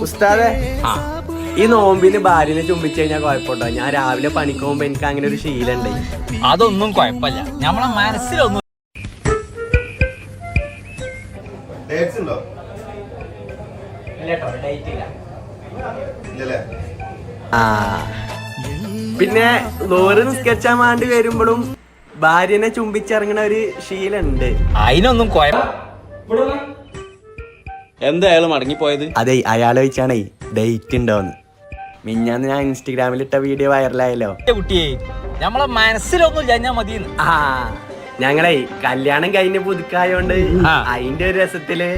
ഉസ്താദേ, ഈ നോമ്പിന് ഭാര്യനെ ചുംബിച്ചു കഴിഞ്ഞാൽ കുഴപ്പമുണ്ടോ? ഞാൻ രാവിലെ പണിക്ക് പോകുമ്പോ എനിക്ക് അങ്ങനെ ഒരു ശീലം ഉണ്ട്. അതൊന്നും കുഴപ്പമില്ല, നമ്മളെ മനസ്സിലൊന്നും. ആ പിന്നെ ലോറി നിസ്കരിച്ചാൻ വേണ്ടി വരുമ്പോഴും ഭാര്യനെ ചുംബിച്ചിറങ്ങണ ഒരു ശീലുണ്ട്. അതിനൊന്നും എന്താ അയാൾ മടങ്ങിപ്പോയത്? അതെ, അയാൾ വെച്ചാണേ ഡേറ്റ് ഉണ്ടോന്ന്. മിഞ്ഞാന്ന് ഞാൻ ഇൻസ്റ്റഗ്രാമിൽ ഇട്ട വീഡിയോ വൈറലായല്ലോ. കുട്ടിയെ നമ്മളെ മനസ്സിലൊന്നും ഇല്ല മതിയെന്ന്. ആ ഞങ്ങളെ കല്യാണം കഴിഞ്ഞ പുതുക്കായോണ്ട് അതിന്റെ ഒരു രസത്തില്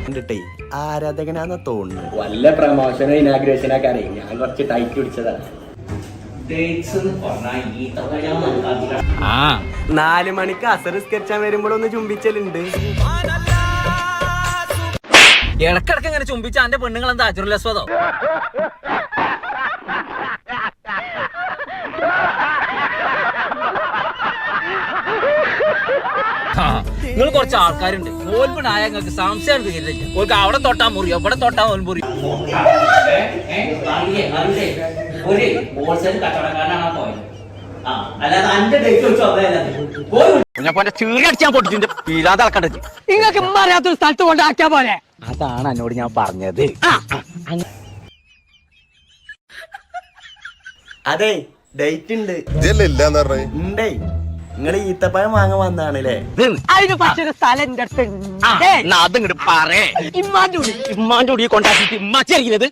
കണ്ടിട്ടേ ആരാധകനാന്ന് തോന്നുന്നു. വല്ല പ്രമോഷനോ ഇനാഗ്രേഷനൊക്കെ അറിയാം. ഞാൻ കുറച്ച് ടൈറ്റ് പിടിച്ചതാണ്. 4 മണിക്ക് അസർ സ്കെച്ചാൻ വരുമ്പോഴൊന്ന് ചുംബിച്ചലുണ്ട്. ഇടക്കിടക്ക് ഇങ്ങനെ ചുംബിച്ച എന്റെ പെണ്ണുങ്ങൾ എന്താ അജുറലസ്വതോ? നിങ്ങൾ കുറച്ച് ആൾക്കാരുണ്ട് ഓൽപിനായ നിങ്ങൾക്ക് സംശയം തീരുന്നില്ല. ഓർക്ക് അവിടെ തൊട്ടാ മുറിയോ ഇവിടെ തൊട്ടാ ഓൽമുറി. നിങ്ങൾക്ക് അറിയാത്തൊരു സ്ഥലത്ത് കൊണ്ടാക്കിയാ പോലെ. അതാണ് എന്നോട് ഞാൻ പറഞ്ഞത്. അതെ, ഡേറ്റ് ഉണ്ട്. ഉണ്ടേ, നിങ്ങള് ഈത്തപ്പഴം വാങ്ങാൻ വന്നാണല്ലേ? അതിന് പക്ഷേ സ്ഥലം എന്റെ അടുത്ത് അതിങ്ങോട്ട് പറയേ. ഇമ്മാൻ്റെ ഇമ്മാന്റെ കൂടി കൊണ്ടാക്കിട്ട് ഇമ്മ ചെറിയത്